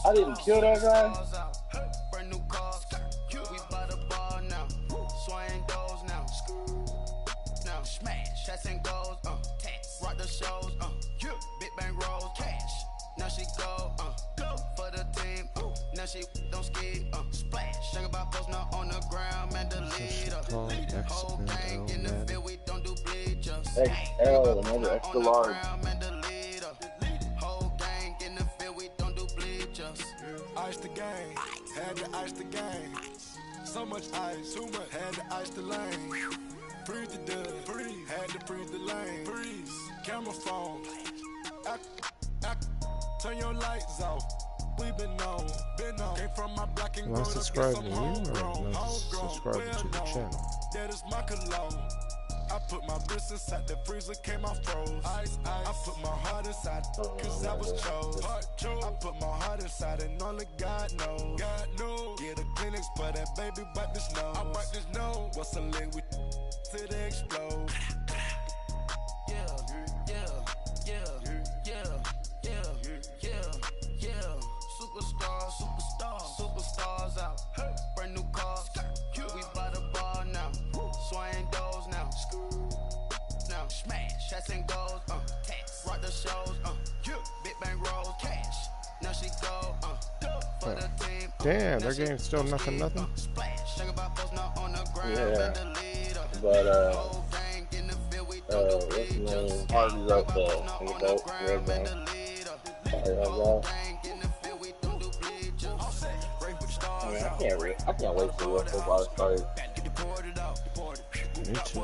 I didn't kill that guy. Brand new cars, we by the bar now. Swaying doors now. Now smash, shots and goals, tax. Rock the shows, big bang rolls, cash. Now she go, for the team, now she don't ski, splash. Think about post now on the ground, man, the leader. Whole gang in the field, we don't do bleachers. XL, another extra large. Whole gang in the field, we don't do bleachers. Ice the game, had to ice the game. So much ice, too much, had to ice the lane. Freeze the dub, freeze, had to freeze the lane. Freeze, camera phone. Turn your lights off. We been on. Came from my black and gold. Subscribe to you or subscribe to the channel? That is my cologne. I put my wrist inside the freezer, came out froze. Ice. I put my heart inside, cause I was chose. I put my heart inside and only God knows. Get a Kleenex for that baby, wipe this nose. I wipe this nose. What's a link with till they explode? Superstars out. Brand new cars, we by the bar now. Swaying doors now. Now smash, shots and goals, tax. Rock the shows, big bang rolls, cash. Now she go, for the team. Damn, their game's still nothing. Yeah, but what's his name? Hardy's up there in the boat, red band. I can't wait till the football starts. Me too.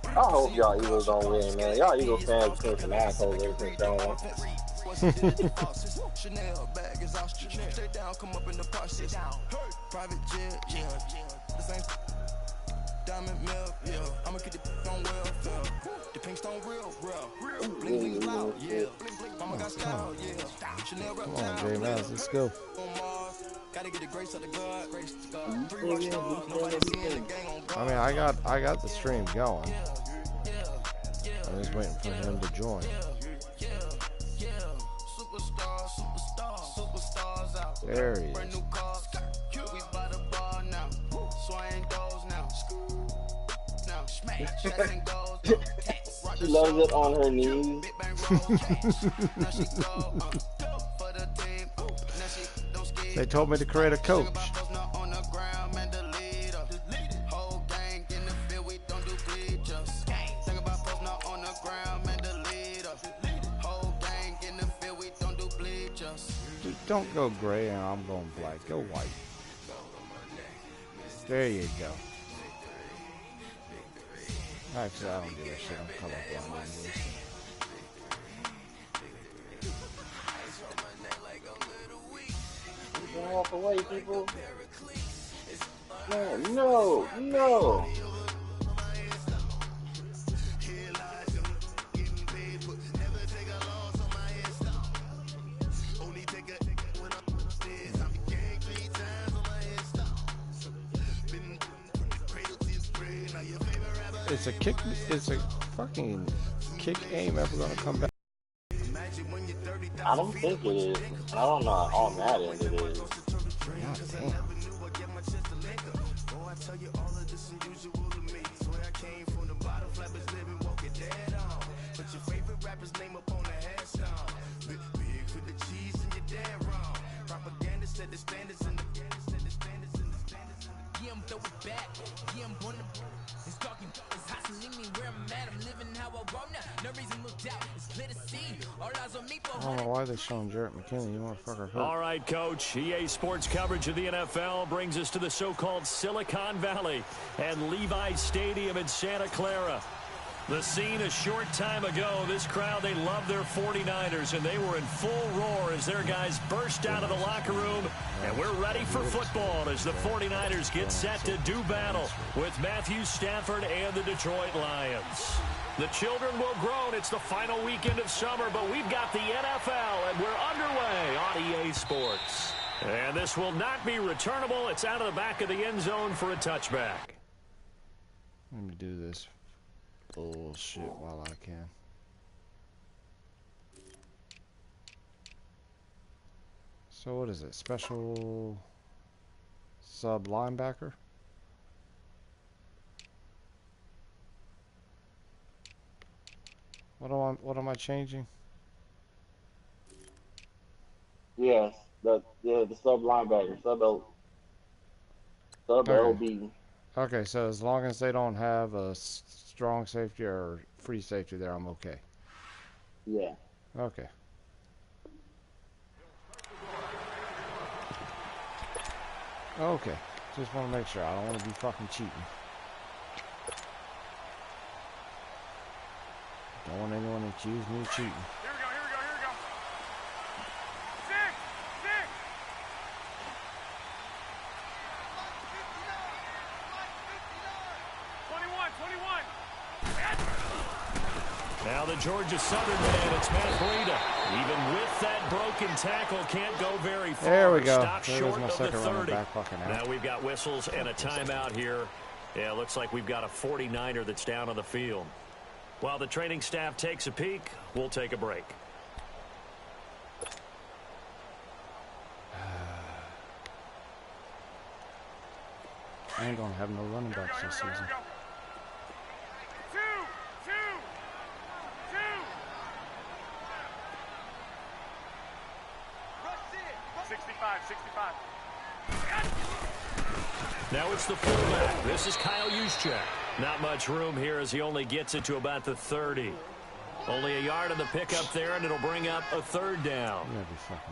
I hope y'all Eagles don't win, man. Y'all Eagles fans been some assholes ever since day one. Chanel bag is Austrian. Stay down, come up in the process. Private jet, the same diamond milk, I'ma get the on welfare. The pink stone real. Bling loud, Mama got style, Chanel rep Come on, J Mouse, let's go. Gotta get the grace of the God, grace of God. 3 rock stars, nobody seeing the gang on God. I mean, I got the stream going. I'm just waiting for him to join. Superstars out. There he is. Brand new cars, we by the bar now. Swaying doors now. Now smash, shots and goals, tax. She loves it on her knees. Big bang roll, cash. Now she go, for the team. Now she don't ski. They told me to create a coach. On the ground, man, the leader. Whole gang in the field, we don't do bleachers. Think about post now on the ground, man, the leader. Whole gang in the field, we don't do bleachers. Dude, don't go gray and I'm going black. Go white. There you go. Actually, I don't give a shit. I'm colorblind anyways. Don't walk away, people. No. Is a fucking kick aim ever gonna come back? I don't think it is. I don't know how Madden it is. God damn. I don't know why they're showing Jarrett McKinley. You motherfucker hurt. All right, Coach. EA Sports coverage of the NFL brings us to the so-called Silicon Valley and Levi's Stadium in Santa Clara. The scene a short time ago. This crowd, they love their 49ers, and they were in full roar as their guys burst out of the locker room. And we're ready for football as the 49ers get set to do battle with Matthew Stafford and the Detroit Lions. The children will groan. It's the final weekend of summer, but we've got the NFL, and we're underway on EA Sports. And this will not be returnable. It's out of the back of the end zone for a touchback. Let me do this bullshit while I can. So what is it? Special sub linebacker? What am I changing? Yes, the sub linebacker, sub LB. Okay, so as long as they don't have a strong safety or free safety there, I'm okay. Yeah. Okay. Okay. Just want to make sure. I don't want to be fucking cheating. Don't want anyone to accuse me of cheating. Here we go. 6, 21. Now the Georgia Southern man, it's Matt Breida. Even with that broken tackle, can't go very far. There we go. Stop There short goes my of the second running 30. back fucking out. Now we've got whistles and a timeout here. Yeah, looks like we've got a 49er that's down on the field. While the training staff takes a peek, we'll take a break. I ain't gonna have no running backs this season. 2. 65. Now it's the fullback. This is Kyle Juszczyk. Not much room here as he only gets it to about the 30. Only a yard on the pickup there, and it'll bring up a third down.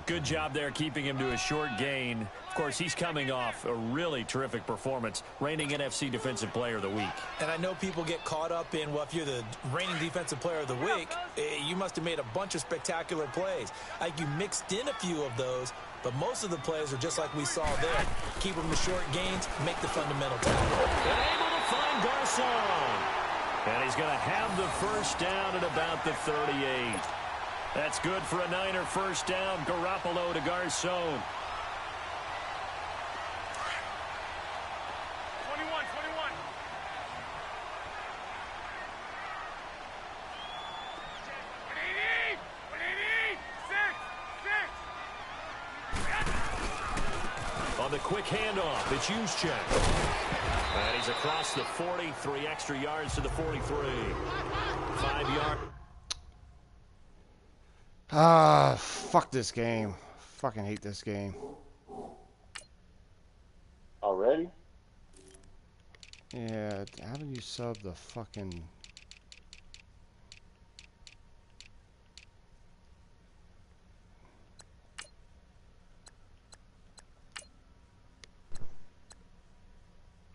Good job there keeping him to a short gain. Of course, he's coming off a really terrific performance, reigning NFC Defensive Player of the Week. And I know people get caught up in, well, if you're the reigning Defensive Player of the Week, you must have made a bunch of spectacular plays. Like you mixed in a few of those, but most of the plays are just like we saw there. Keep them to short gains, make the fundamental tackle. And able to find Garcon. And he's going to have the first down at about the 38. That's good for a Niner first down. Garoppolo to Garcon. 21. 6. On the quick handoff, it's Juszczyk. And he's across the 40, 3 extra yards to the 43. 5 yards. Ah, fuck this game. Fucking hate this game. Already? Yeah, how do you sub the fucking...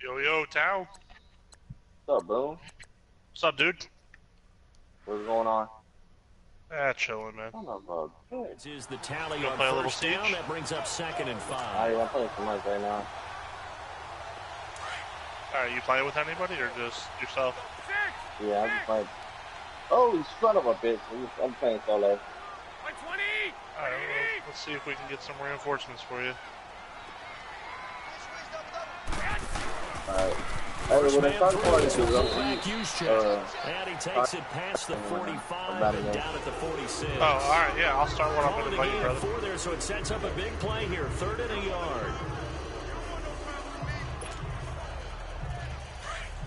Yo, Tao. What's up, Boone? What's up, dude? What's going on? Chilling, man. This is the tally Gonna on play a little first down. siege? That brings up 2nd and 5. I'm playing some much right now. Alright, you playing with anybody or just yourself? Yeah, I'm just playing. Oh, you son of a bitch. I'm playing solo. 20. Alright, well, let's see if we can get some reinforcements for you. Alright. First When I man started through playing is this, fullback Juszczyk. And he takes it past the 45 and down at the 46. Oh, alright, yeah, I'll start what I'm Calling going to the invite you, game at brother. 4 there, so it sets up a big play here. 3rd and a yard.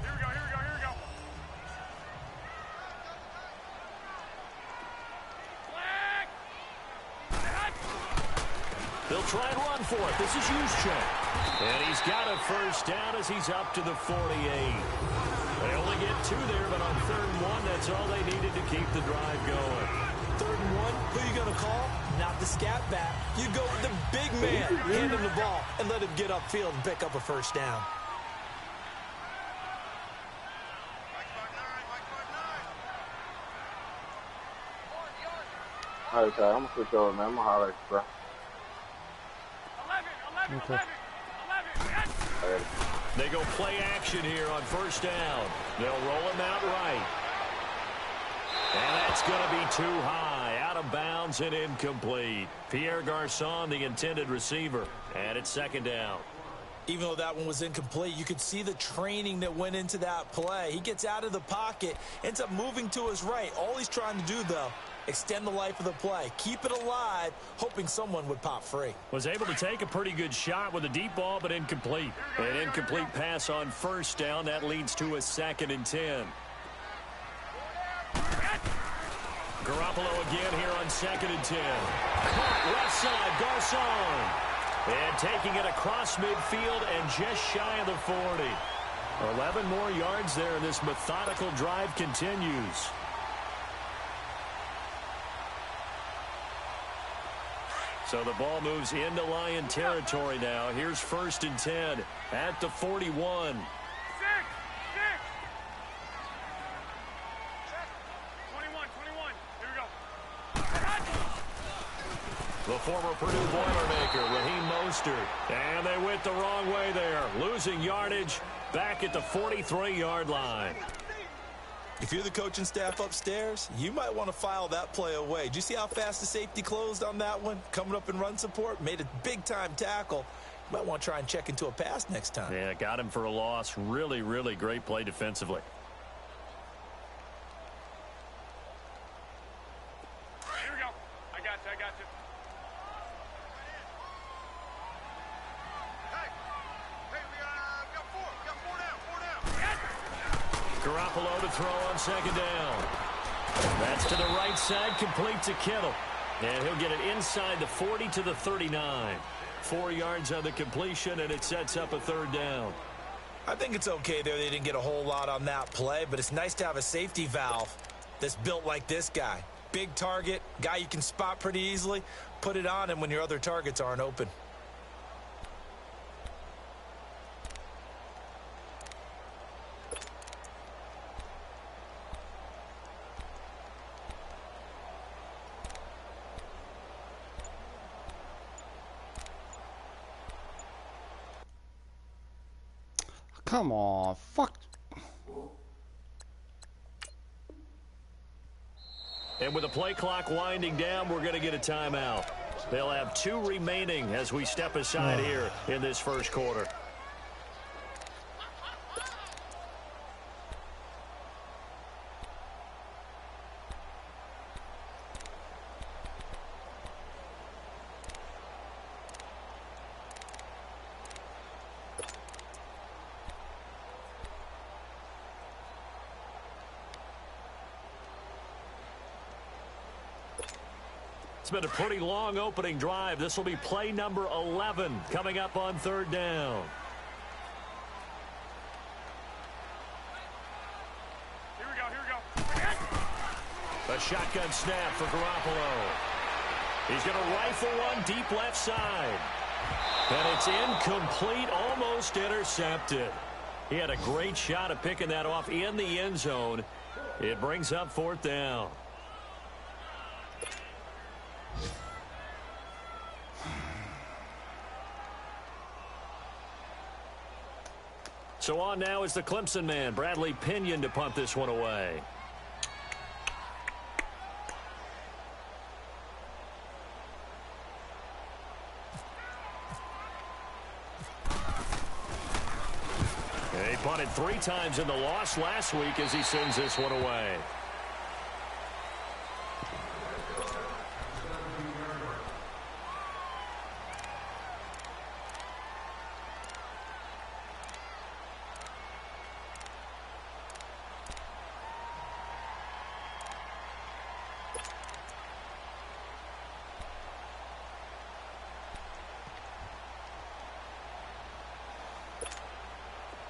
Here we go. They'll try and run for it. This is Juszczyk. And he's got a first down as he's up to the 48. They only get 2 there, but on 3rd and 1, that's all they needed to keep the drive going. 3rd and 1, who you going to call? Not the scat back. You go with the big man, hand him the ball, and let him get upfield and pick up a first down. Alright, sorry, I'm gonna switch over, man. I'm gonna holler at you, bro. 11. Alright. They go play action here on first down. They'll roll him out right. And that's going to be too high, out of bounds and incomplete. Pierre Garcon, the intended receiver, and it's 2nd down. Even though that one was incomplete, you could see the training that went into that play. He gets out of the pocket, ends up moving to his right. All he's trying to do, though, extend the life of the play. Keep it alive, hoping someone would pop free. Was able to take a pretty good shot with a deep ball, but incomplete. An incomplete pass on first down. That leads to a 2nd and 10. Garoppolo again here on 2nd and 10. Caught left side, Garcon. And taking it across midfield and just shy of the 40. 11 more yards there, and this methodical drive continues. So the ball moves into Lion territory now. Here's 1st and 10 at the 41. The former Purdue Boilermaker, Raheem Mostert. And they went the wrong way there. Losing yardage back at the 43-yard line. If you're the coaching staff upstairs, you might want to file that play away. Did you see how fast the safety closed on that one? Coming up in run support, made a big-time tackle. You might want to try and check into a pass next time. Yeah, got him for a loss. Really, really great play defensively. Here we go. I got you. Garoppolo to throw on 2nd down. That's to the right side, complete to Kittle. And he'll get it inside the 40 to the 39. 4 yards on the completion, and it sets up a 3rd down. I think it's okay there. They didn't get a whole lot on that play, but it's nice to have a safety valve that's built like this guy. Big target, guy you can spot pretty easily. Put it on him when your other targets aren't open. Come on, fuck. And with the play clock winding down, we're going to get a timeout. They'll have 2 remaining as we step aside here in this first quarter. It's been a pretty long opening drive. This will be play number 11 coming up on 3rd down. Here we go. A shotgun snap for Garoppolo. He's going to rifle one deep left side. And it's incomplete, almost intercepted. He had a great shot at picking that off in the end zone. It brings up 4th down. So on now is the Clemson man, Bradley Pinion, to punt this one away. And he punted 3 times in the loss last week as he sends this one away.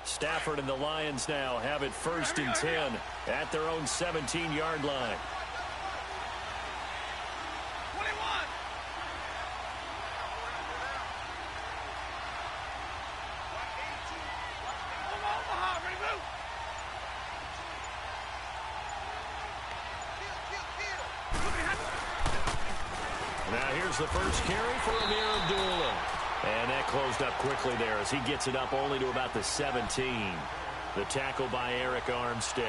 Stafford and the Lions now have it 1st and 10 at their own 17-yard line. 21. Now here's the first carry for Amir Abdullah. And that closed up quickly there as he gets it up only to about the 17. The tackle by Eric Armstead.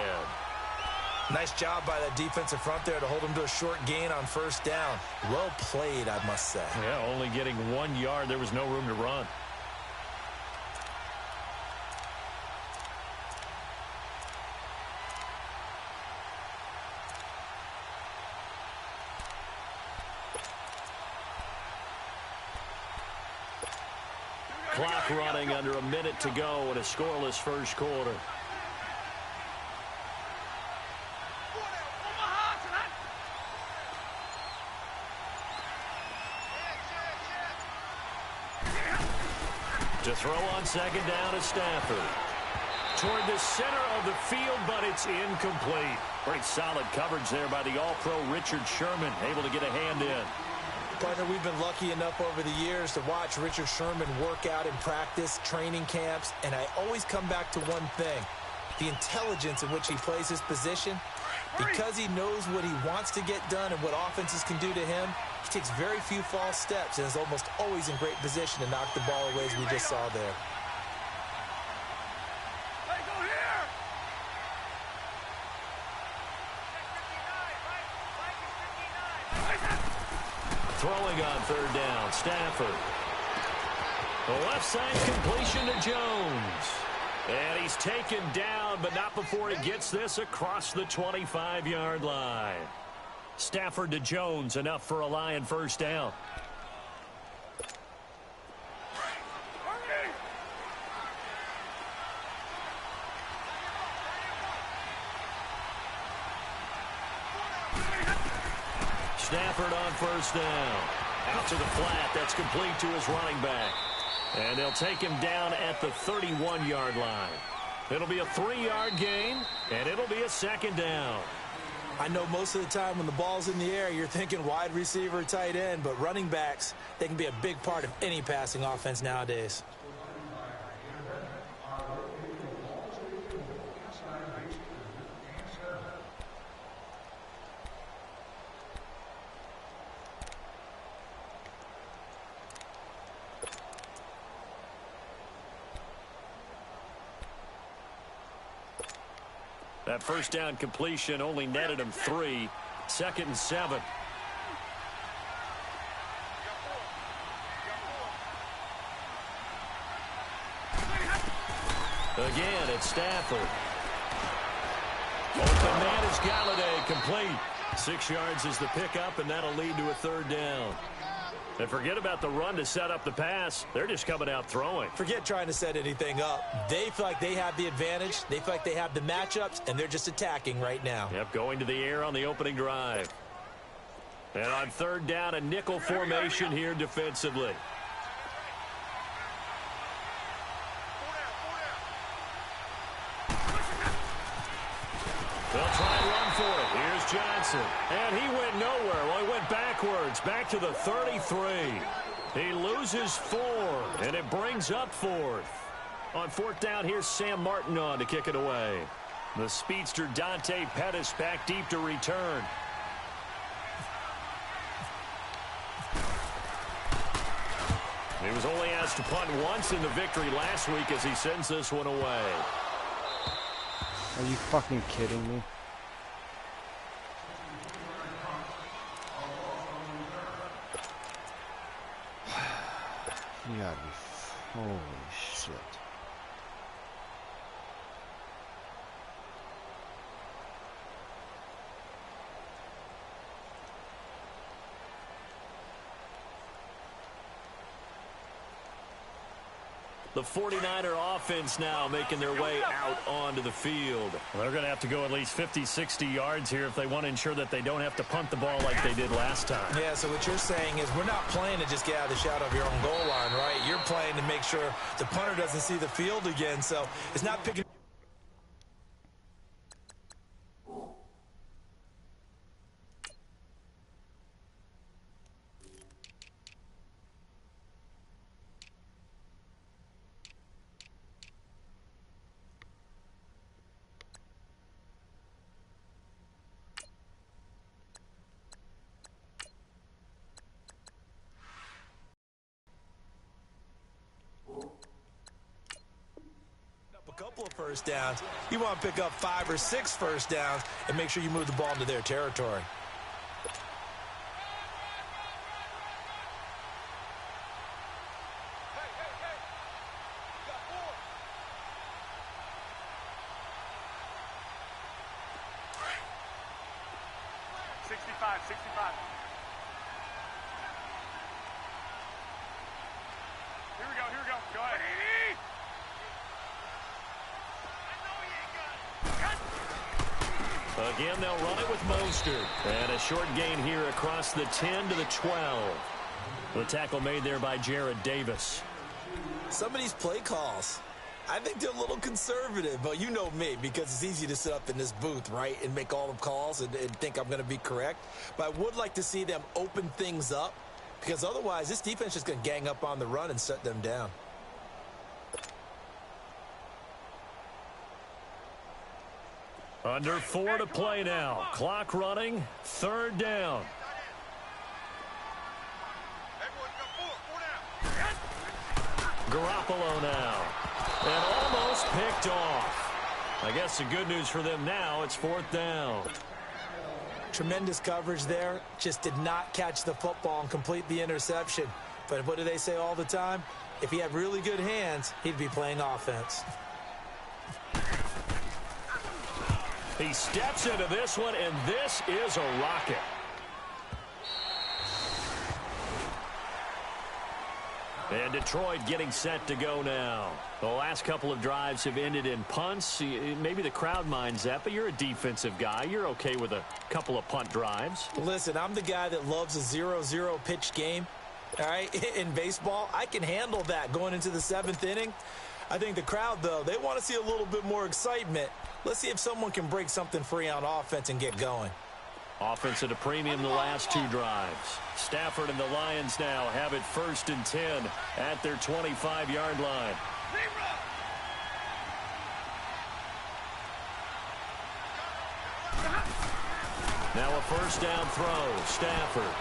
Nice job by that defensive front there to hold him to a short gain on 1st down. Well played, I must say. Yeah, only getting 1 yard. There was no room to run. Clock running under a minute to go in a scoreless first quarter. To throw on second down is Stafford. Toward the center of the field, but it's incomplete. Great solid coverage there by the All-Pro Richard Sherman, able to get a hand in. Partner, we've been lucky enough over the years to watch Richard Sherman work out in practice, training camps, and I always come back to one thing, the intelligence in which he plays his position. Because he knows what he wants to get done and what offenses can do to him, he takes very few false steps and is almost always in great position to knock the ball away, as we just saw there. Throwing on third down, Stafford. The left side completion to Jones. And he's taken down, but not before he gets this across the 25-yard line. Stafford to Jones, enough for a Lion first down. Stafford on first down. Out to the flat. That's complete to his running back. And they'll take him down at the 31-yard line. It'll be a 3-yard gain, and it'll be a second down. I know most of the time when the ball's in the air, you're thinking wide receiver, tight end, but running backs, they can be a big part of any passing offense nowadays. That first down completion only netted him 3. 2nd and 7. Again, it's Stafford. Open man is Galladay, complete. 6 yards is the pickup, and that'll lead to a third down. And forget about the run to set up the pass. They're just coming out throwing. Forget trying to set anything up. They feel like they have the advantage. They feel like they have the matchups, and they're just attacking right now. Yep, going to the air on the opening drive. And on third down, a nickel formation here defensively. They'll try and run for it. Here's Johnson. And he went nowhere. Well, he went backwards. Back to the 33. He loses 4, and it brings up 4th. On 4th down, here's Sam Martin on to kick it away. The speedster Dante Pettis back deep to return. He was only asked to punt once in the victory last week as he sends this one away. Are you fucking kidding me? You gotta be... Holy shit. The 49er offense now making their way out onto the field. Well, they're going to have to go at least 50, 60 yards here if they want to ensure that they don't have to punt the ball like they did last time. Yeah, so what you're saying is we're not playing to just get out of the shadow of your own goal line, right? You're playing to make sure the punter doesn't see the field again, so it's not picking... couple of first downs. You want to pick up 5 or 6 first downs and make sure you move the ball into their territory. Here we go, here we go. Go ahead. Again, they'll run it with Mostert. And a short gain here across the 10 to the 12. The tackle made there by Jared Davis. Some of these play calls, I think they're a little conservative, but you know me, because it's easy to sit up in this booth, right, and make all the calls and think I'm going to be correct. But I would like to see them open things up, because otherwise this defense is going to gang up on the run and shut them down. Under 4 to play now. Clock running. 3rd down. Garoppolo now. And almost picked off. I guess the good news for them now, it's 4th down. Tremendous coverage there. Just did not catch the football and complete the interception. But what do they say all the time? If he had really good hands, he'd be playing offense. He steps into this one, and this is a rocket. And Detroit getting set to go now. The last couple of drives have ended in punts. Maybe the crowd minds that, but you're a defensive guy. You're okay with a couple of punt drives. Listen, I'm the guy that loves a 0-0 pitch game. All right, in baseball, I can handle that going into the 7th inning. I think the crowd, though, they want to see a little bit more excitement. Let's see if someone can break something free on offense and get going. Offense at a premium the last 2 drives. Stafford and the Lions now have it 1st and 10 at their 25-yard line. Now a 1st down throw. Stafford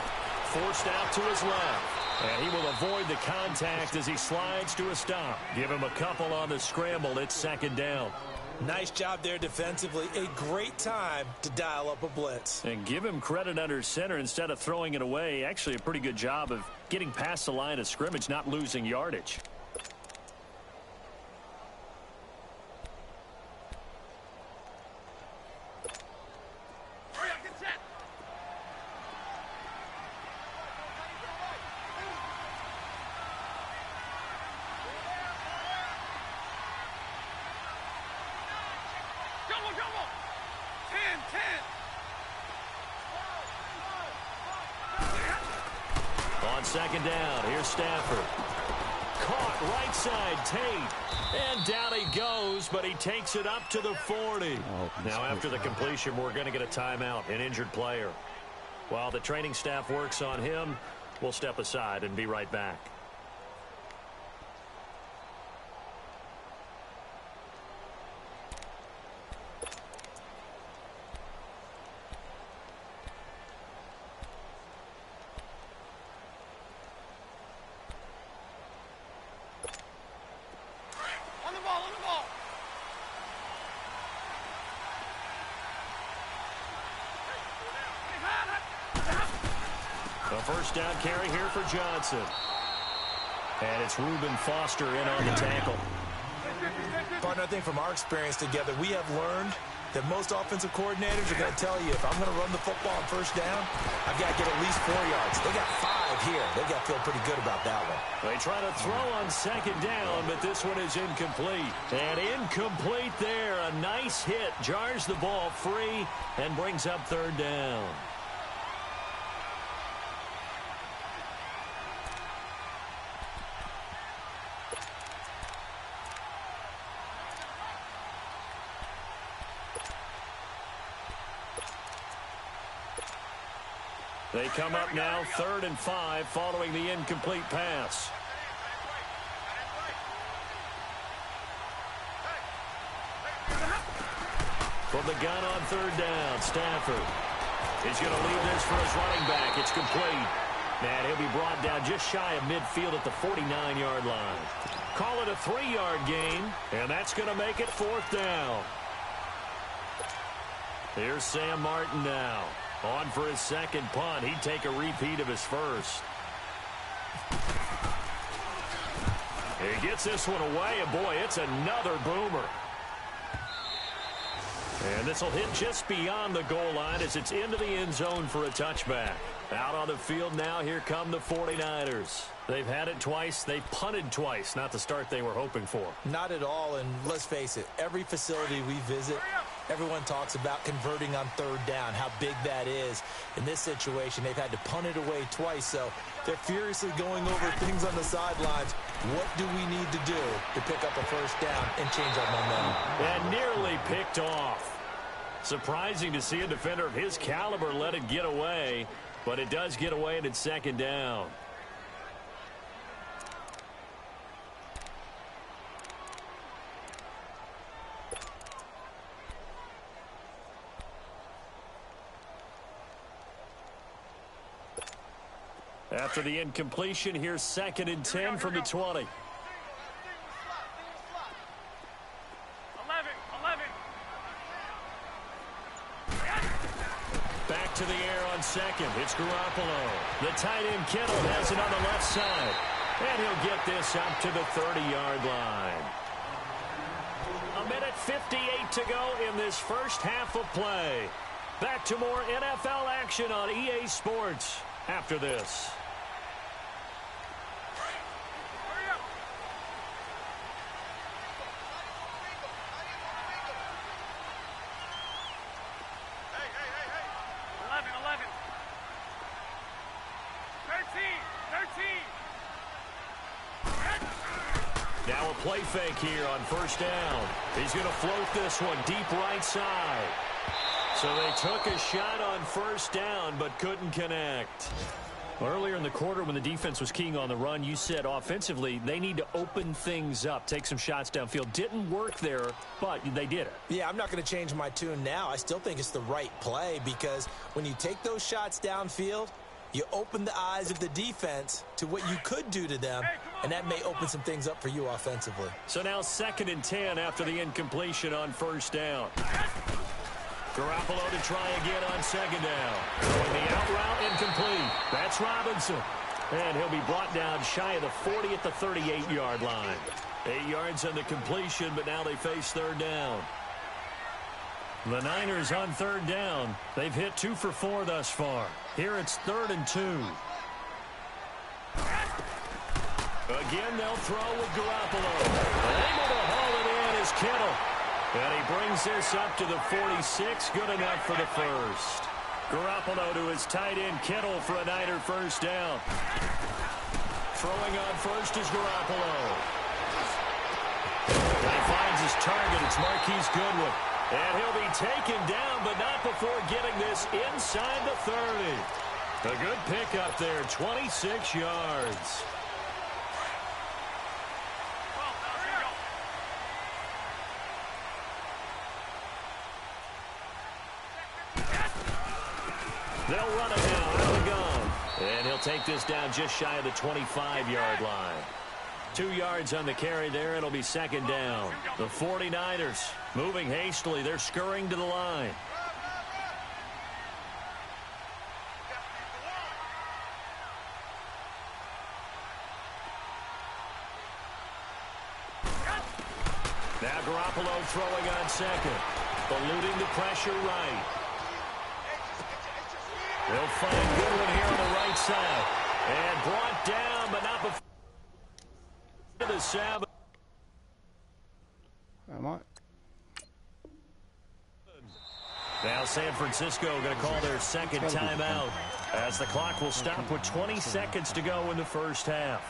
forced out to his left. And he will avoid the contact as he slides to a stop. Give him a couple on the scramble. It's 2nd down. Nice job there defensively. A great time to dial up a blitz. And give him credit under center instead of throwing it away. Actually a pretty good job of getting past the line of scrimmage, not losing yardage. On 2nd down, here's Stafford. Caught right side, Tate. And down he goes, but he takes it up to the 40. Now after the completion, we're going to get a timeout, an injured player. While the training staff works on him, we'll step aside and be right back. A 1st down carry here for Johnson. And it's Reuben Foster in on the tackle. Partner, I think from our experience together, we have learned that most offensive coordinators are going to tell you, if I'm going to run the football on 1st down, I've got to get at least 4 yards. They got 5 here. They got to feel pretty good about that one. They try to throw on 2nd down, but this one is incomplete. And incomplete there. A nice hit. Jars the ball free and brings up 3rd down. They come up now 3rd and 5 following the incomplete pass. From the gun on 3rd down, Stafford. He's going to leave this for his running back. It's complete. And he'll be brought down just shy of midfield at the 49-yard line. Call it a 3-yard gain, and that's going to make it 4th down. Here's Sam Martin now. On for his 2nd punt. He'd take a repeat of his 1st. He gets this one away, and boy, it's another boomer. And this will hit just beyond the goal line as it's into the end zone for a touchback. Out on the field now, here come the 49ers. They've had it twice. They've punted twice. Not the start they were hoping for. Not at all, and let's face it, every facility we visit, everyone talks about converting on third down, how big that is. In this situation, they've had to punt it away twice, so they're furiously going over things on the sidelines. What do we need to do to pick up a first down and change our momentum? And nearly picked off. Surprising to see a defender of his caliber let it get away, but it does get away and it's second down. After the incompletion, here's 2nd and 10 from the 20. 11. Back to the air on second. It's Garoppolo. The tight end Kittle has it on the left side. And he'll get this up to the 30-yard line. 1:58 to go in this first half of play. Back to more NFL action on EA Sports after this. Now a play fake here on first down. He's going to float this one deep right side. So they took a shot on first down but couldn't connect. Earlier in the quarter when the defense was keying on the run, you said offensively they need to open things up, take some shots downfield. Didn't work there, but they did it. Yeah, I'm not going to change my tune now. I still think it's the right play because when you take those shots downfield, you open the eyes of the defense to what you could do to them, and that may open some things up for you offensively. So now 2nd and 10 after the incompletion on first down. Garoppolo to try again on second down. Throwing the out route incomplete. That's Robinson. And he'll be brought down shy of the 40 at the 38-yard line. 8 yards on the completion, but now they face third down. The Niners on third down. They've hit 2 for 4 thus far. Here it's 3rd and 2. Again, they'll throw with Garoppolo. Able to haul it in is Kittle. And he brings this up to the 46. Good enough for the first. Garoppolo to his tight end Kittle for a Niner first down. Throwing on first is Garoppolo. And he finds his target. It's Marquise Goodwin. And he'll be taken down, but not before getting this inside the 30. A good pickup there, 26 yards. They'll run it now out of the gun. And he'll take this down just shy of the 25-yard line. 2 yards on the carry there. It'll be second down. The 49ers moving hastily. They're scurrying to the line. Now Garoppolo throwing on second. Eluding the pressure right. They'll find Goodwin here on the right side. And brought down, but not before the Sabbath. Now San Francisco going to call their second timeout as the clock will stop with 20 seconds to go in the first half.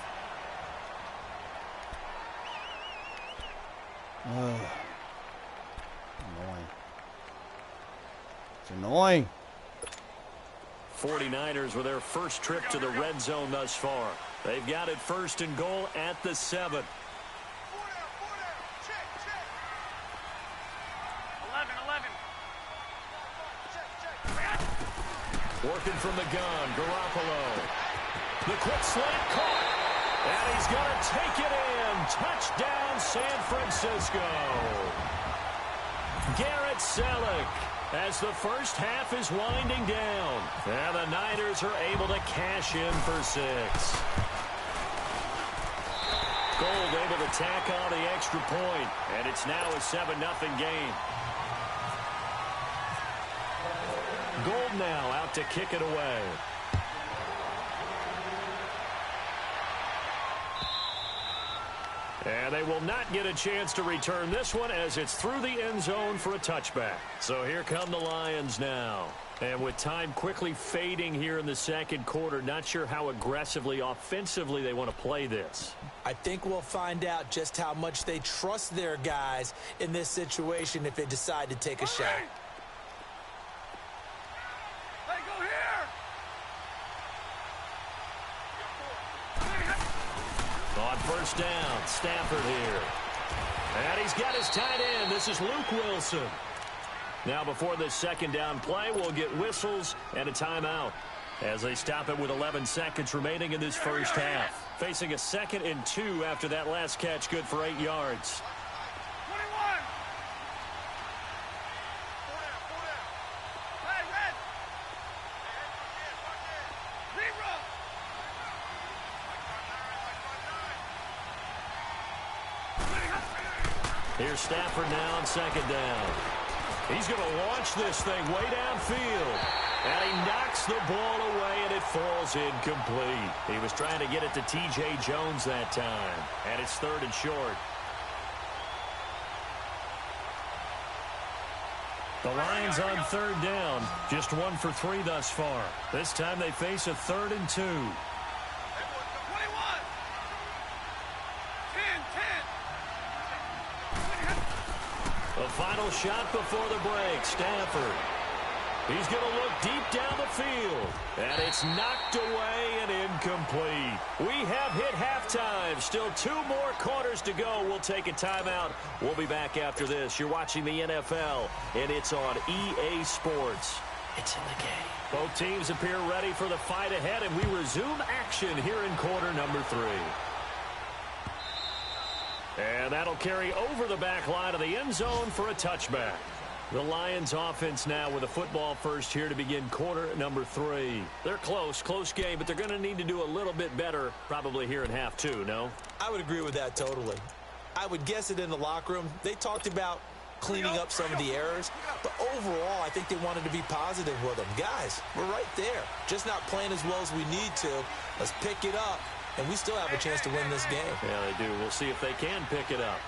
Annoying. It's annoying. 49ers with their first trip to the red zone thus far. They've got it 1st and goal at the 7. 11. Working from the gun, Garoppolo. The quick slant caught. And he's going to take it in. Touchdown, San Francisco. Garrett Selleck as the first half is winding down. And the Niners are able to cash in for 6. Gold able to tack on the extra point. And it's now a 7-0 game. Gold now out to kick it away. And they will not get a chance to return this one as it's through the end zone for a touchback. So here come the Lions now. And with time quickly fading here in the second quarter, not sure how aggressively, offensively they want to play this. I think we'll find out just how much they trust their guys in this situation if they decide to take a shot. Hey, go here! On first down, Stafford here. And he's got his tight end. This is Luke Wilson. Now before this second down play, we'll get whistles and a timeout as they stop it with 11 seconds remaining in this first half. Facing a 2nd and 2 after that last catch, good for 8 yards. 21! Hey, Red! Zero! Here's Stafford now on second down. He's going to launch this thing way downfield. And he knocks the ball away, and it falls incomplete. He was trying to get it to T.J. Jones that time. And it's 3rd and short. The Lions on 3rd down. Just 1 for 3 thus far. This time they face a 3rd and 2. 21! 10! The final shot before the break. Stafford. He's going to look deep down the field. And it's knocked away and incomplete. We have hit halftime. Still 2 more quarters to go. We'll take a timeout. We'll be back after this. You're watching the NFL, and it's on EA Sports. It's in the game. Both teams appear ready for the fight ahead, and we resume action here in quarter number 3. And that'll carry over the back line of the end zone for a touchback. The Lions offense now with a football first here to begin quarter number 3. They're close game, but they're going to need to do a little bit better probably here in half 2, no? I would agree with that totally. I would guess it in the locker room. They talked about cleaning up some of the errors, but overall I think they wanted to be positive with them. Guys, we're right there. Just not playing as well as we need to. Let's pick it up, and we still have a chance to win this game. Yeah, they do. We'll see if they can pick it up.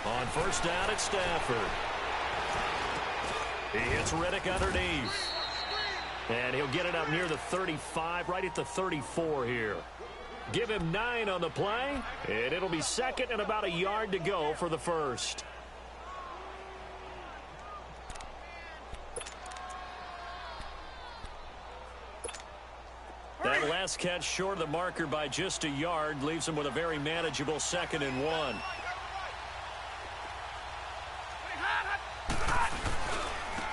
On first down, it's Stafford. He hits Riddick underneath. And he'll get it up near the 35, right at the 34 here. Give him 9 on the play, and it'll be 2nd and about a yard to go for the first. That last catch short of the marker by just a yard leaves him with a very manageable 2nd and 1.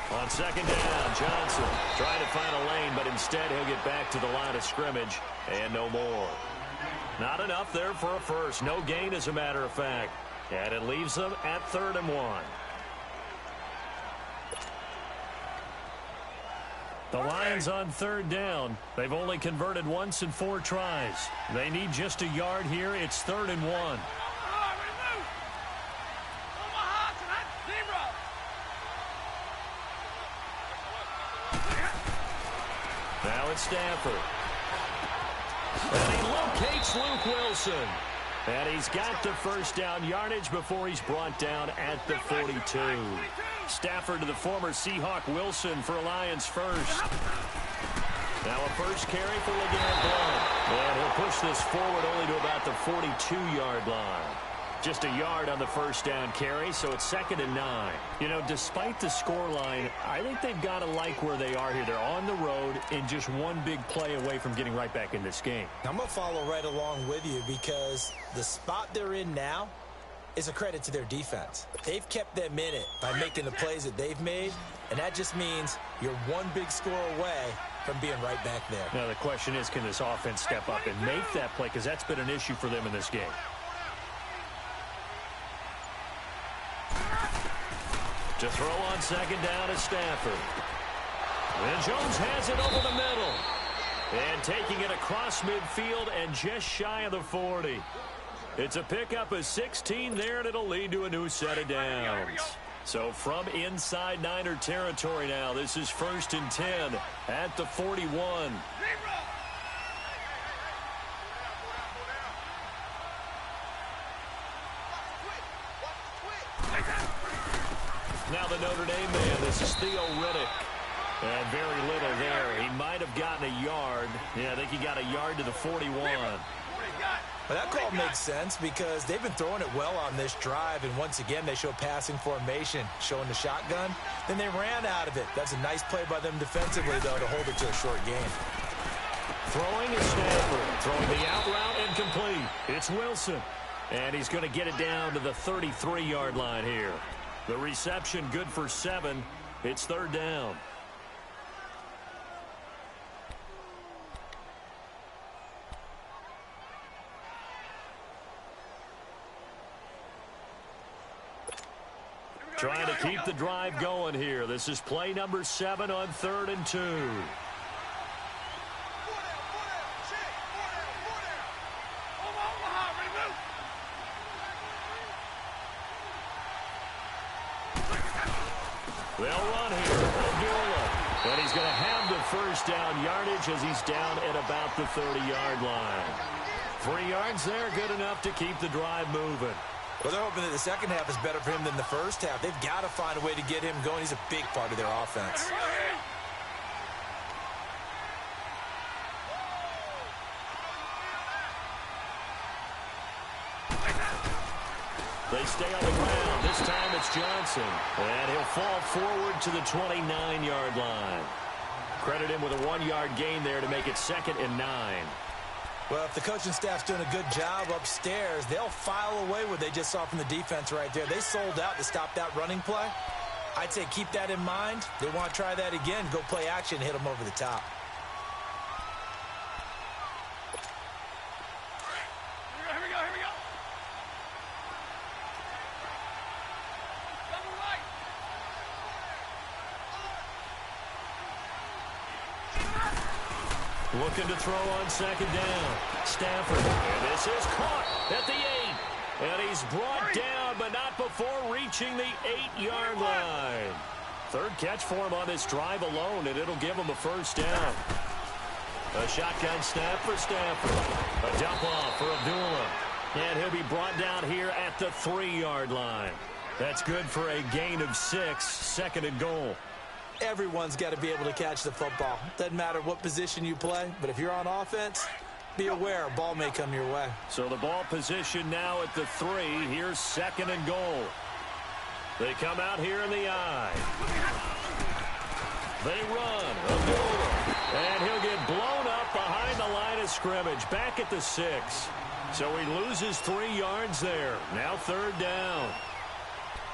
On second down, Johnson trying to find a lane, but instead he'll get back to the line of scrimmage and no more. Not enough there for a first. No gain, as a matter of fact. And it leaves them at 3rd and 1. The Lions on 3rd down. They've only converted once in 4 tries. They need just a yard here. It's 3rd and 1. Now it's Stafford. And he locates Luke Wilson. And he's got the first down yardage before he's brought down at the 42. Stafford to the former Seahawk Wilson for Lions first. Now a first carry for LeGarrette Blount. And he'll push this forward only to about the 42-yard line. Just a yard on the first down carry, so it's 2nd and 9. You know, despite the scoreline, I think they've got to like where they are here. They're on the road and just one big play away from getting right back in this game. I'm going to follow right along with you because the spot they're in now is a credit to their defense. They've kept them in it by making the plays that they've made, and that just means you're one big score away from being right back there. Now the question is, can this offense step up and make that play, because that's been an issue for them in this game. To throw on second down is Stafford. And Jones has it over the middle. And taking it across midfield and just shy of the 40. It's a pickup of 16 there, and it'll lead to a new set of downs. So from inside Niner territory now, this is 1st and 10 at the 41. Now the Notre Dame man, this is Theo Riddick. And very little there. He might have gotten a yard. Yeah, I think he got a yard to the 41. Well, that call makes sense because they've been throwing it well on this drive, and once again they show passing formation, showing the shotgun. Then they ran out of it. That's a nice play by them defensively, though, to hold it to a short game. Throwing is Stafford. Throwing the out route incomplete. It's Wilson. And he's going to get it down to the 33-yard line here. The reception good for 7. It's 3rd down. Trying to keep the drive going here. This is play number 7 on 3rd and 2. They'll run here. And he's going to have the first down yardage as he's down at about the 30-yard line. 3 yards there, good enough to keep the drive moving. Well, they're hoping that the second half is better for him than the first half. They've got to find a way to get him going. He's a big part of their offense. They stay on the ground. This time it's Johnson. And he'll fall forward to the 29-yard line. Credit him with a 1-yard gain there to make it 2nd and 9. Well, if the coaching staff's doing a good job upstairs, they'll file away what they just saw from the defense right there. They sold out to stop that running play. I'd say keep that in mind. They want to try that again. Go play action, hit them over the top. Here we go. Double right. Looking to throw on 2nd down. Stafford. And this is caught at the 8. And he's brought down, but not before reaching the 8-yard line. 3rd catch for him on this drive alone, and it'll give him a first down. A shotgun snap for Stafford. A dump off for Abdullah. And he'll be brought down here at the 3-yard line. That's good for a gain of 6, 2nd and goal. Everyone's got to be able to catch the football. Doesn't matter what position you play, but if you're on offense, be aware a ball may come your way. So the ball position now at the 3. Here's 2nd and goal. They come out here in the I. They run. And he'll get blown up behind the line of scrimmage. Back at the 6. So he loses 3 yards there. Now 3rd down.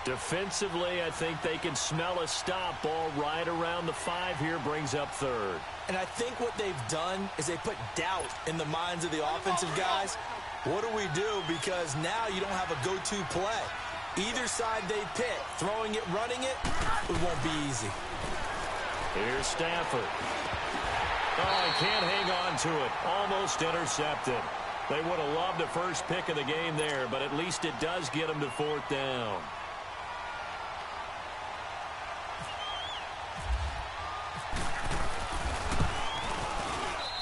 Defensively, I think they can smell a stop. Ball right around the 5 here, brings up 3rd. And I think what they've done is they put doubt in the minds of the offensive guys. What do we do? Because now you don't have a go-to play. Either side they pick, throwing it, running it, it won't be easy. Here's Stafford. Oh, he can't hang on to it. Almost intercepted. They would have loved the first pick of the game there, but at least it does get them to 4th down.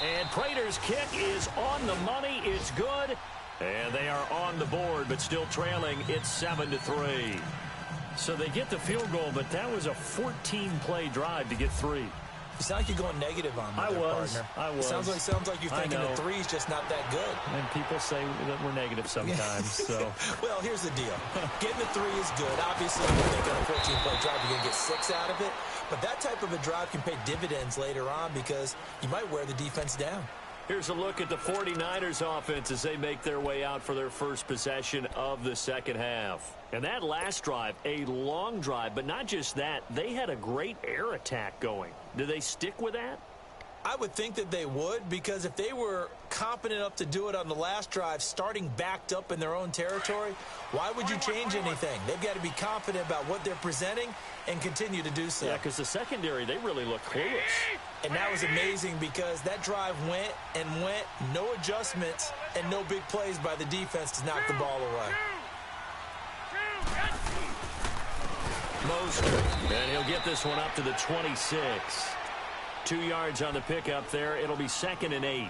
And Prater's kick is on the money. It's good. And they are on the board, but still trailing. It's 7-3. So they get the field goal, but that was a 14-play drive to get 3. You sound like you're going negative on me, I was. Sounds like you're thinking the 3's just not that good. And people say that we're negative sometimes. So, well, here's the deal. Getting the 3 is good. Obviously, you think on a 14-play drive you're going to get 6 out of it. But that type of a drive can pay dividends later on because you might wear the defense down. Here's a look at the 49ers offense as they make their way out for their first possession of the second half. And that last drive, a long drive, but not just that. They had a great air attack going. Do they stick with that? I would think that they would, because if they were competent enough to do it on the last drive, starting backed up in their own territory, why would you change anything? They've got to be confident about what they're presenting and continue to do so. Yeah, because the secondary, they really look clueless. And that was amazing because that drive went and went, no adjustments, and no big plays by the defense to knock the ball away. Mostert, and he'll get this one up to the 26. 2 yards on the pickup there. It'll be 2nd and 8.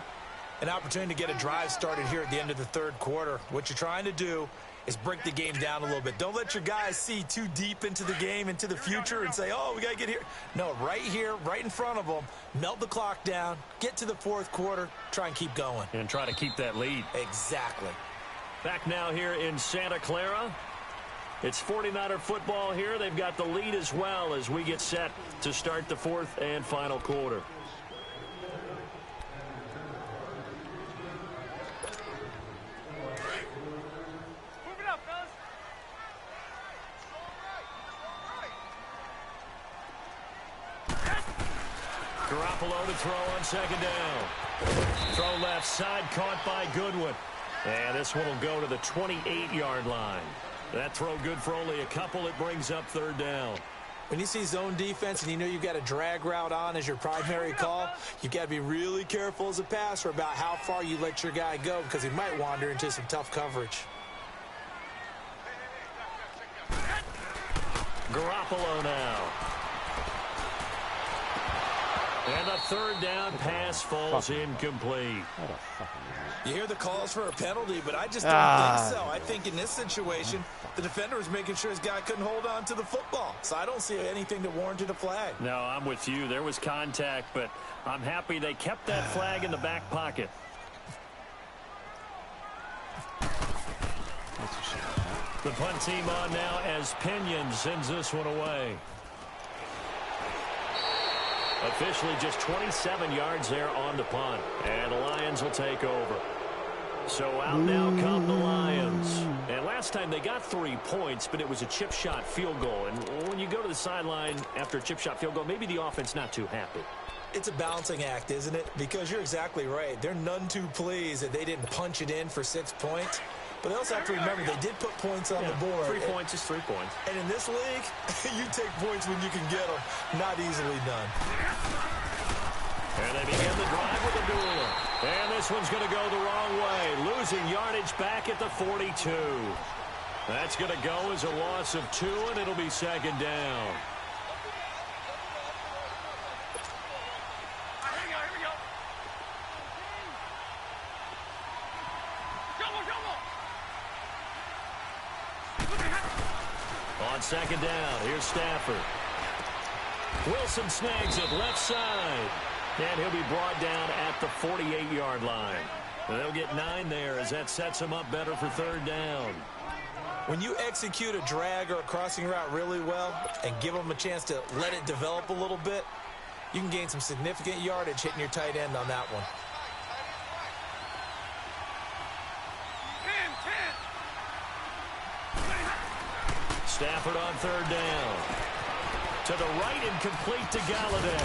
An opportunity to get a drive started here at the end of the third quarter. What you're trying to do is break the game down a little bit. Don't let your guys see too deep into the game, into the future, and say, oh, we got to get here. No, right here, right in front of them, melt the clock down, get to the fourth quarter, try and keep going. And try to keep that lead. Exactly. Back now here in Santa Clara. It's 49er football here. They've got the lead as well as we get set to start the fourth and final quarter. Move it up, fellas. Garoppolo to throw on 2nd down. Throw left side, caught by Goodwin. And this one will go to the 28-yard line. That throw good for only a couple. It brings up 3rd down. When you see zone defense and you know you've got a drag route on as your primary call, you've got to be really careful as a passer about how far you let your guy go because he might wander into some tough coverage. Garoppolo now. And the 3rd down pass falls incomplete. You hear the calls for a penalty, but I just don't think so. I think in this situation, the defender was making sure his guy couldn't hold on to the football. So I don't see anything that warranted a flag. No, I'm with you. There was contact, but I'm happy they kept that flag in the back pocket. The punt team on now as Pinion sends this one away. Officially just 27 yards there on the punt. And the Lions will take over. So out now come the Lions. And last time they got 3 points, but it was a chip shot field goal. And when you go to the sideline after a chip shot field goal, maybe the offense not too happy. It's a balancing act, isn't it? Because you're exactly right. They're none too pleased that they didn't punch it in for 6 points. But they also have to remember they did put points on the board. 3 points is 3 points. And in this league, you take points when you can get them. Not easily done. And they begin the drive with a duel. And this one's going to go the wrong way. Losing yardage back at the 42. That's going to go as a loss of 2, and it'll be 2nd down. On 2nd down, here's Stafford. Wilson snags it left side. And he'll be brought down at the 48-yard line. And they'll get 9 there as that sets him up better for 3rd down. When you execute a drag or a crossing route really well and give them a chance to let it develop a little bit, you can gain some significant yardage hitting your tight end on that one. 10. Stafford on 3rd down. To the right and complete to Galladay.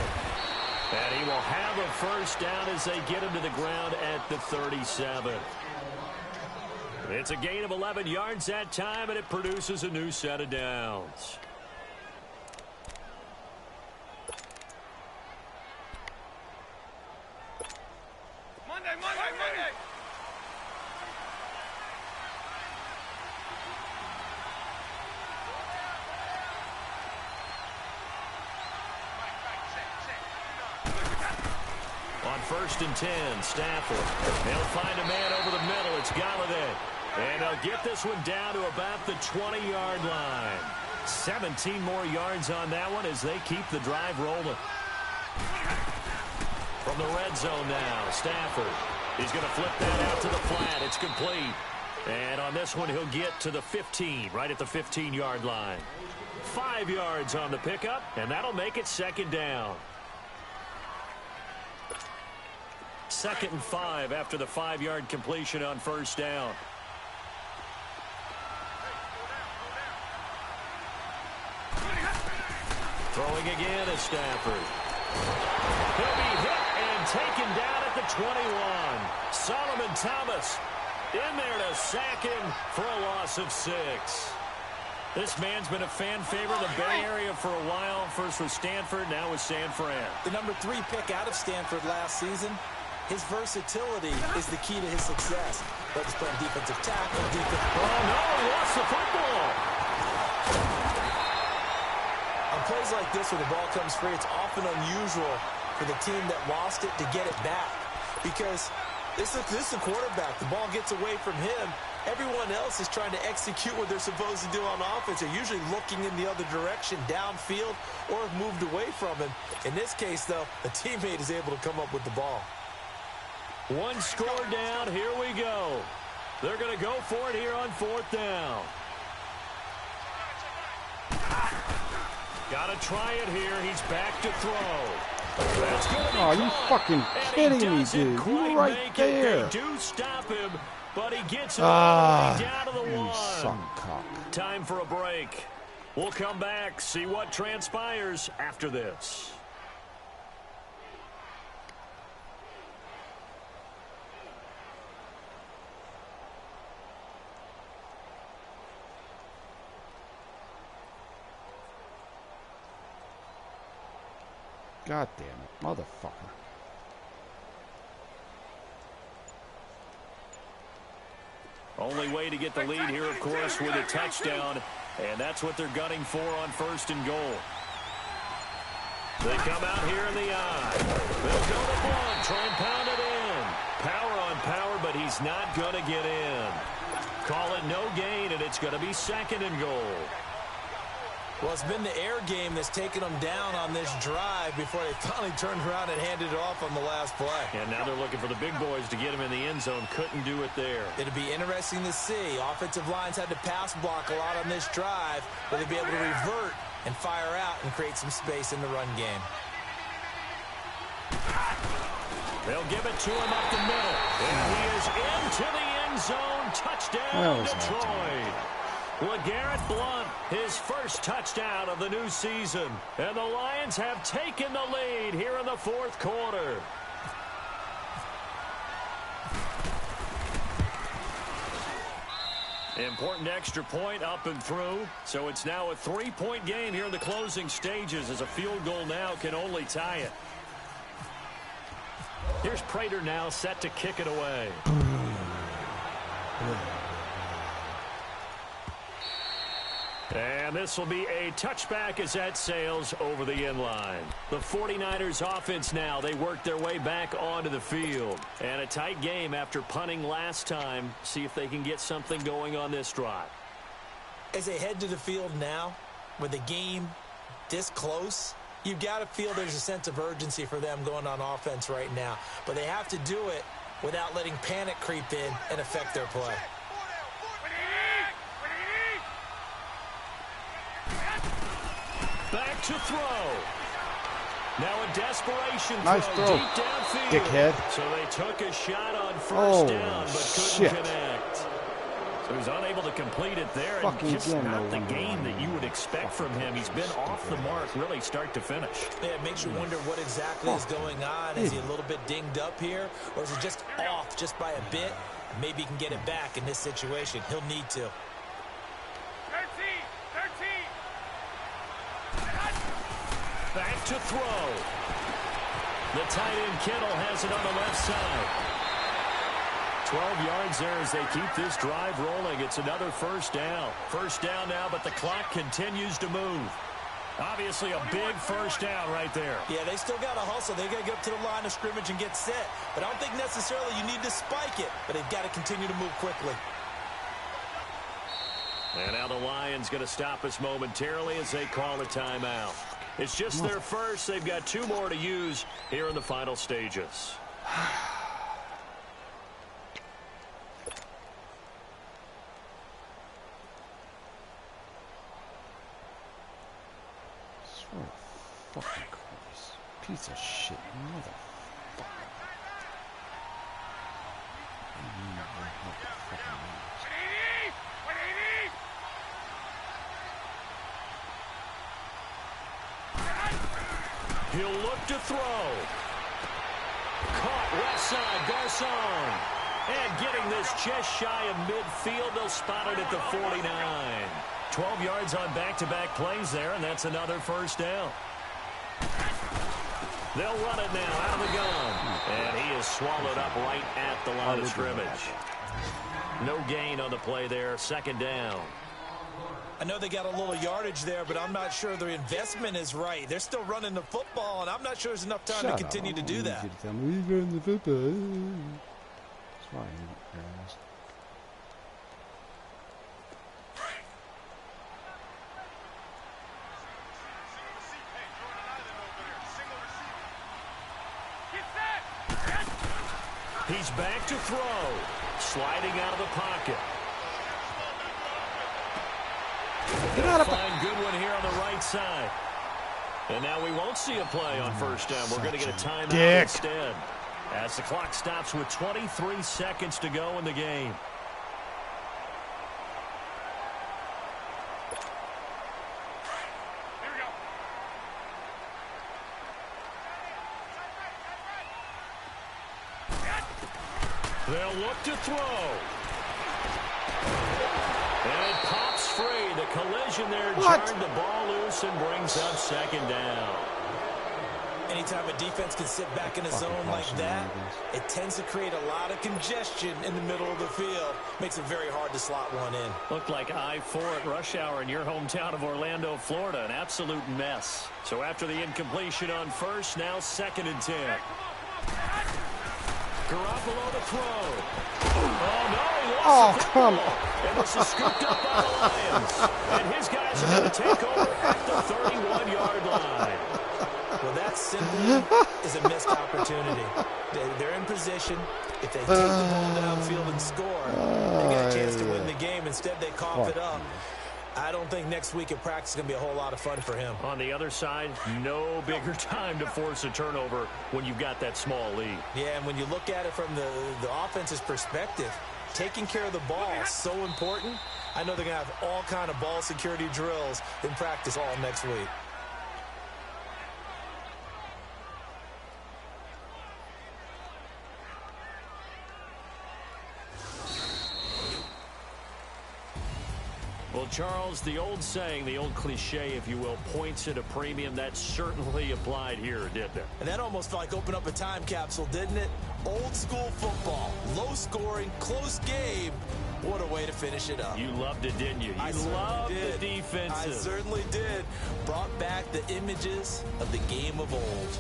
And he will have a first down as they get him to the ground at the 37. It's a gain of 11 yards that time, and it produces a new set of downs. Monday. On 1st and 10, Stafford. They'll find a man over the middle. It's Galladay. And they'll get this one down to about the 20-yard line. 17 more yards on that one as they keep the drive rolling. From the red zone now, Stafford. He's going to flip that out to the flat. It's complete. And on this one, he'll get to the 15, right at the 15-yard line. 5 yards on the pickup, and that'll make it 2nd down. 2nd and 5 after the 5-yard completion on 1st down. Throwing again is Stafford. He'll be hit and taken down at the 21. Solomon Thomas in there to sack him for a loss of 6. This man's been a fan favorite in the Bay Area for a while. First with Stanford, now with San Fran. The number 3 pick out of Stanford last season. His versatility is the key to his success. Whether he's playing defensive tackle, Oh, no, he lost the football. On plays like this where the ball comes free, it's often unusual for the team that lost it to get it back. Because this is the quarterback. The ball gets away from him. Everyone else is trying to execute what they're supposed to do on offense. They're usually looking in the other direction, downfield, or have moved away from him. In this case, though, a teammate is able to come up with the ball. One score down. Here we go. They're going to go for it here on 4th down. Got to try it here. He's back to throw. That's going to be Oh, you fucking kidding me, dude. You were right there. They do stop him, but he gets it all the way down to the You 1. suck-cock. Time for a break. We'll come back, see what transpires after this. God damn it, motherfucker. Only way to get the lead here, of course, with a touchdown, and that's what they're gunning for on 1st and goal. They come out here in the eye. They'll go to one, try and pound it in. Power on power, but he's not going to get in. Call it no gain, and it's going to be 2nd and goal. Well, it's been the air game that's taken them down on this drive before they finally turned around and handed it off on the last play. And now they're looking for the big boys to get him in the end zone. Couldn't do it there. It'll be interesting to see. Offensive lines had to pass block a lot on this drive. Will they be able to revert and fire out and create some space in the run game? They'll give it to him up the middle. And he is into the end zone. Touchdown, Detroit. LeGarrette Blount, his first touchdown of the new season. And the Lions have taken the lead here in the 4th quarter. Important extra point up and through. So it's now a 3-point game here in the closing stages, as a field goal now can only tie it. Here's Prater now set to kick it away. And this will be a touchback as that sails over the end line. The 49ers offense now, they work their way back onto the field. And a tight game after punting last time. See if they can get something going on this drive. As they head to the field now, with the game this close, you've got to feel there's a sense of urgency for them going on offense right now. But they have to do it without letting panic creep in and affect their play. Back to throw. Now a desperation nice throw. Deep downfield. Dickhead. So they took a shot on 1st down, but couldn't shit. connect. So he's unable to complete it there. Fucking and just again, not the no game that you would expect from him. He's been off the mark really start to finish. Yeah, it makes you wonder what exactly is going on. Is he a little bit dinged up here? Or is he just off just by a bit? Maybe he can get it back in this situation. He'll need to. 13. Back to throw. The tight end Kittle has it on the left side. 12 yards there as they keep this drive rolling. It's another 1st down. 1st down now, but the clock continues to move. Obviously a big 1st down right there. Yeah, they still got to hustle. They got to get up to the line of scrimmage and get set. But I don't think necessarily you need to spike it. But they've got to continue to move quickly. And now the Lions going to stop us momentarily as they call a timeout. It's just their first. They've got 2 more to use here in the final stages. Fucking Christ. Piece of shit. Motherfucker. He'll look to throw. caught left side, Garcon. And getting this just shy of midfield, they'll spot it at the 49. 12 yards on back-to-back plays there, and that's another first down. They'll run it now out of the gun. And he is swallowed up right at the line of scrimmage. No gain on the play there, second down. I know they got a little yardage there, but I'm not sure their investment is right. They're still running the football, and I'm not sure there's enough time to continue to do that. He's back to throw. Sliding out of the pocket. Fine, good one here on the right side. And now we won't see a play on first down. We're going to get a timeout instead. As the clock stops with 23 seconds to go in the game. They'll look to throw. And it pops free. The collision there jarred the ball loose and brings up second down. Anytime a defense can sit back in a zone like that, it tends to create a lot of congestion in the middle of the field. Makes it very hard to slot one in. Looked like I-4 at rush hour in your hometown of Orlando, Florida. An absolute mess. So after the incompletion on first, now 2nd and 10. Garoppolo to throw. Oh, no, he lost the football. And this is scooped up by the Lions. And his guys are going to take over at the 31-yard line. Well, that simply is a missed opportunity. They're in position. If they take the ball downfield and score, they got a chance to win the game. Instead, they cough it up. I don't think next week in practice is going to be a whole lot of fun for him. On the other side, no bigger time to force a turnover when you've got that small lead. Yeah, and when you look at it from the offense's perspective, taking care of the ball is so important. I know they're going to have all kind of ball security drills in practice all next week. Well, Charles, the old saying, the old cliche, if you will, points at a premium, that certainly applied here, didn't it? And that almost felt like opened up a time capsule, didn't it? Old school football, low scoring, close game. What a way to finish it up. You loved it, didn't you? I loved did. The defensive. I certainly did. Brought back the images of the game of old.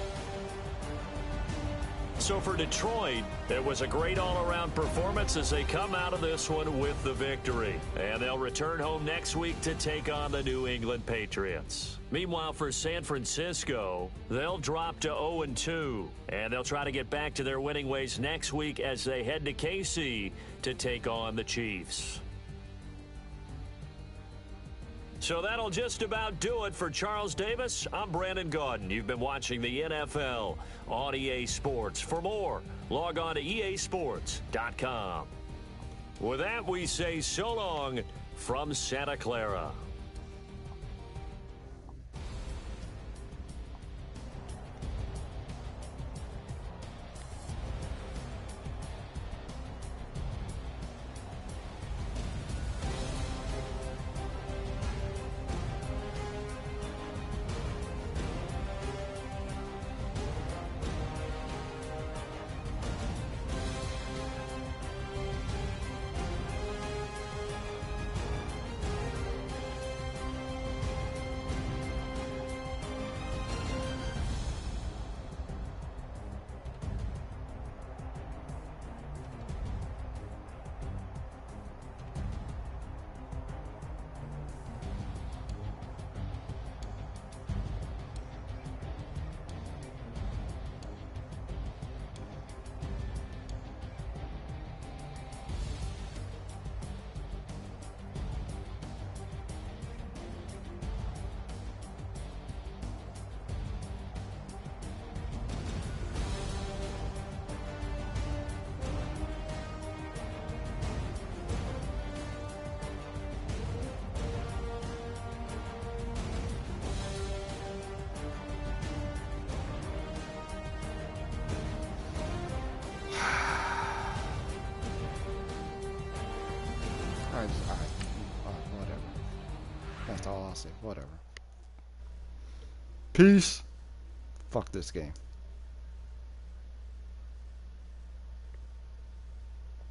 So for Detroit, it was a great all-around performance as they come out of this one with the victory. And they'll return home next week to take on the New England Patriots. Meanwhile, for San Francisco, they'll drop to 0-2. And they'll try to get back to their winning ways next week as they head to KC to take on the Chiefs. So that'll just about do it for Charles Davis. I'm Brandon Gaudin. You've been watching the NFL on EA Sports. For more, log on to easports.com. With that, we say so long from Santa Clara. Alright, whatever. That's all I'll say. Whatever. Peace. Fuck this game.